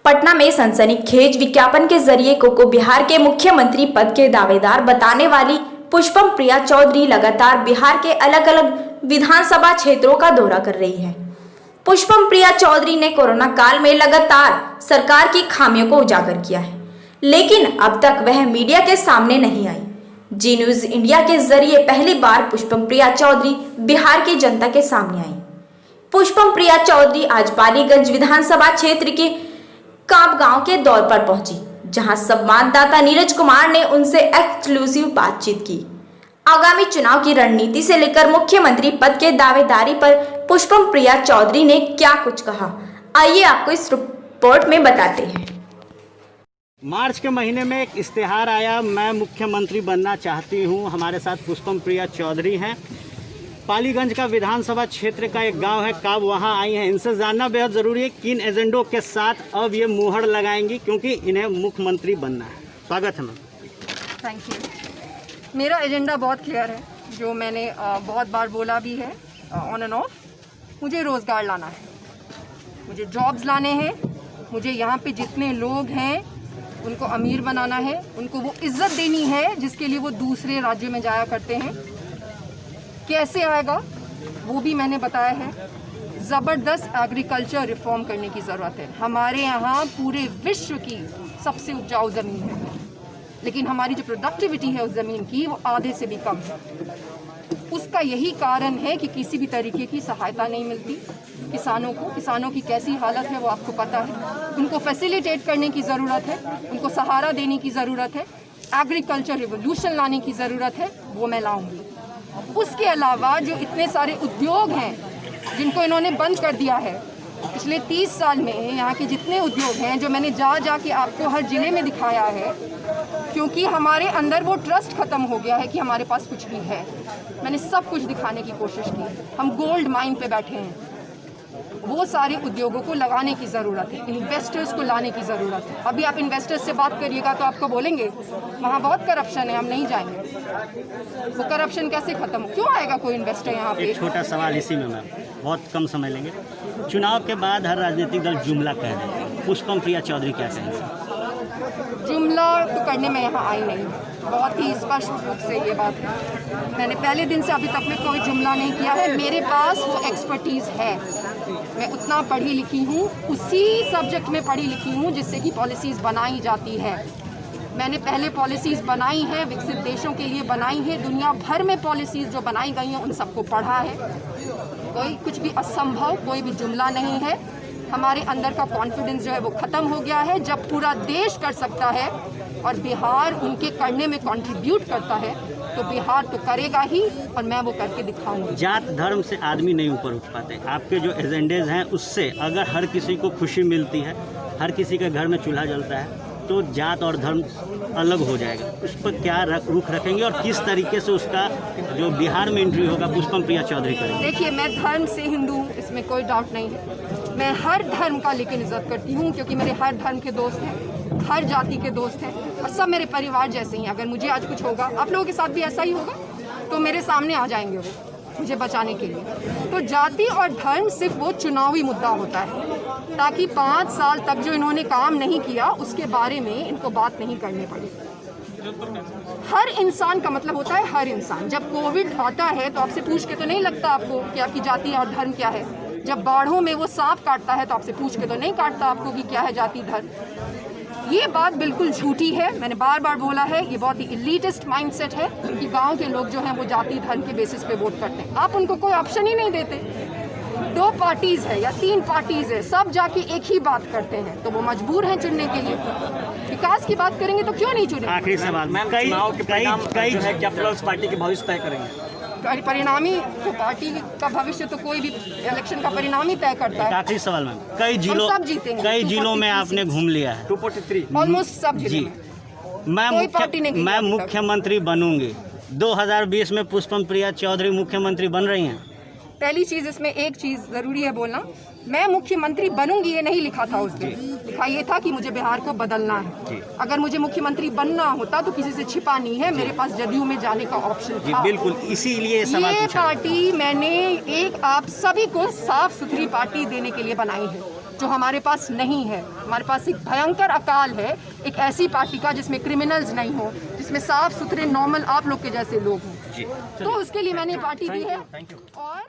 पटना में सनसनीखेज विज्ञापन के जरिए को बिहार के मुख्यमंत्री पद के दावेदार बताने वाली पुष्पम प्रिया चौधरी लगातार बिहार के अलग अलग विधानसभा क्षेत्रों का दौरा कर रही है। पुष्पम प्रिया चौधरी ने कोरोना काल में लगातार सरकार की खामियों को उजागर किया है, लेकिन अब तक वह मीडिया के सामने नहीं आई। जी न्यूज इंडिया के जरिए पहली बार पुष्पम प्रिया चौधरी बिहार की जनता के सामने आई। पुष्पम प्रिया चौधरी आज पालीगंज विधानसभा क्षेत्र के कांप गांव के दौर पर पहुंची, जहां संवाददाता नीरज कुमार ने उनसे एक्सक्लूसिव बातचीत की। आगामी चुनाव की रणनीति से लेकर मुख्यमंत्री पद के दावेदारी पर पुष्पम प्रिया चौधरी ने क्या कुछ कहा, आइए आपको इस रिपोर्ट में बताते हैं। मार्च के महीने में एक इश्तेहार आया, मैं मुख्यमंत्री बनना चाहती हूं। हमारे साथ पुष्पम प्रिया चौधरी हैं। पालीगंज का विधानसभा क्षेत्र का एक गांव है काब, वहां आई हैं। इनसे जानना बेहद ज़रूरी है किन एजेंडों के साथ अब ये मुहर लगाएंगी, क्योंकि इन्हें मुख्यमंत्री बनना है। स्वागत है मैम। Thank you. मेरा एजेंडा बहुत क्लियर है, जो मैंने बहुत बार बोला भी है ऑन एंड ऑफ। मुझे रोज़गार लाना है, मुझे जॉब्स लाने हैं, मुझे यहाँ पे जितने लोग हैं उनको अमीर बनाना है, उनको वो इज्जत देनी है जिसके लिए वो दूसरे राज्यों में जाया करते हैं। कैसे आएगा वो भी मैंने बताया है। ज़बरदस्त एग्रीकल्चर रिफॉर्म करने की ज़रूरत है। हमारे यहाँ पूरे विश्व की सबसे उपजाऊ ज़मीन है, लेकिन हमारी जो प्रोडक्टिविटी है उस ज़मीन की वो आधे से भी कम है। उसका यही कारण है कि किसी भी तरीके की सहायता नहीं मिलती किसानों को। किसानों की कैसी हालत है वो आपको पता है। उनको फैसिलिटेट करने की ज़रूरत है, उनको सहारा देने की ज़रूरत है, एग्रीकल्चर रिवोल्यूशन लाने की ज़रूरत है, वो मैं लाऊंगी। उसके अलावा जो इतने सारे उद्योग हैं जिनको इन्होंने बंद कर दिया है पिछले 30 साल में, यहाँ के जितने उद्योग हैं जो मैंने जा के आपको हर ज़िले में दिखाया है, क्योंकि हमारे अंदर वो ट्रस्ट ख़त्म हो गया है कि हमारे पास कुछ भी है। मैंने सब कुछ दिखाने की कोशिश की। हम गोल्ड माइन पे बैठे हैं। वो सारे उद्योगों को लगाने की ज़रूरत है, इन्वेस्टर्स को लाने की ज़रूरत है। अभी आप इन्वेस्टर्स से बात करिएगा तो आपको बोलेंगे वहाँ बहुत करप्शन है, हम नहीं जाएंगे। वो करप्शन कैसे ख़त्म हो? क्यों आएगा कोई इन्वेस्टर यहाँ पे? एक छोटा सवाल इसी में मैम, बहुत कम समय लेंगे। चुनाव के बाद हर राजनीतिक दल जुमला कह रहे हैं, पुष्पम प्रिया चौधरी क्या कहेंगे? जुमला तो करने में यहाँ आई नहीं, बहुत ही स्पष्ट रूप से ये बात है। मैंने पहले दिन से अभी तक में कोई जुमला नहीं किया है। मेरे पास वो एक्सपर्टीज़ है, मैं उतना पढ़ी लिखी हूँ, उसी सब्जेक्ट में पढ़ी लिखी हूँ जिससे कि पॉलिसीज़ बनाई जाती है। मैंने पहले पॉलिसीज़ बनाई है, विकसित देशों के लिए बनाई है। दुनिया भर में पॉलिसीज़ जो बनाई गई हैं उन सबको पढ़ा है। कोई कुछ भी असंभव, कोई भी जुमला नहीं है। हमारे अंदर का कॉन्फिडेंस जो है वो ख़त्म हो गया है। जब पूरा देश कर सकता है और बिहार उनके करने में कंट्रीब्यूट करता है तो बिहार तो करेगा ही, और मैं वो करके दिखाऊंगी। जात धर्म से आदमी नहीं ऊपर उठ पाते। आपके जो एजेंडेज हैं उससे अगर हर किसी को खुशी मिलती है, हर किसी के घर में चूल्हा जलता है, तो जात और धर्म अलग हो जाएगा। उस पर क्या रुख रखेंगे और किस तरीके से उसका जो बिहार में एंट्री होगा पुष्पम प्रिया चौधरी करेंगे? देखिए, मैं धर्म से हिंदू हूँ, इसमें कोई डाउट नहीं है। मैं हर धर्म का लेकिन इज्जत करती हूँ, क्योंकि मेरे हर धर्म के दोस्त हैं, हर जाति के दोस्त हैं, और सब मेरे परिवार जैसे ही हैं। अगर मुझे आज कुछ होगा, आप लोगों के साथ भी ऐसा ही होगा, तो मेरे सामने आ जाएंगे वो मुझे बचाने के लिए। तो जाति और धर्म सिर्फ वो चुनावी मुद्दा होता है, ताकि 5 साल तक जो इन्होंने काम नहीं किया उसके बारे में इनको बात नहीं करनी पड़ी। हर इंसान का मतलब होता है हर इंसान। जब कोविड आता है तो आपसे पूछ के तो नहीं लगता आपको कि आपकी जाति और धर्म क्या है। जब बाढ़ों में वो सांप काटता है तो आपसे पूछ के तो नहीं काटता आपको कि क्या है जाति धर्म। ये बात बिल्कुल झूठी है। मैंने बार बार बोला है, ये बहुत ही इलीटिस्ट माइंडसेट है कि गांव के लोग जो हैं वो जाति धर्म के बेसिस पे वोट करते हैं। आप उनको कोई ऑप्शन ही नहीं देते। 2 पार्टीज है या 3 पार्टीज है, सब जाके एक ही बात करते हैं, तो वो मजबूर हैं चुनने के लिए। विकास की बात करेंगे तो क्यों नहीं चुने? आखिरी सवाल, पार्टी के भविष्य तय करेंगे? परिणामी तो पार्टी का भविष्य तो कोई भी इलेक्शन का परिणाम ही तय करता है। आखिरी सवाल मैम, जीतेंगे। कई जिलों में आपने घूम लिया है, 243 ऑलमोस्ट सब जी। मैं मुख्यमंत्री बनूंगी। 2020 में पुष्पम प्रिया चौधरी मुख्यमंत्री बन रही हैं। पहली चीज, इसमें एक चीज जरूरी है बोलना, मैं मुख्यमंत्री बनूंगी ये नहीं लिखा था उस दिन। लिखा ये था कि मुझे बिहार को बदलना है। अगर मुझे मुख्यमंत्री बनना होता तो किसी से छिपा नहीं है, मेरे पास जदयू में जाने का ऑप्शन था। बिल्कुल, इसीलिए सवाल ये पूछा। पार्टी मैंने एक आप सभी को साफ सुथरी पार्टी देने के लिए बनाई है। जो हमारे पास नहीं है। हमारे पास एक भयंकर अकाल है एक ऐसी पार्टी का जिसमें क्रिमिनल्स नहीं हो, जिसमें साफ सुथरे नॉर्मल आप लोग के जैसे लोग हों। तो उसके लिए मैंने पार्टी दी है और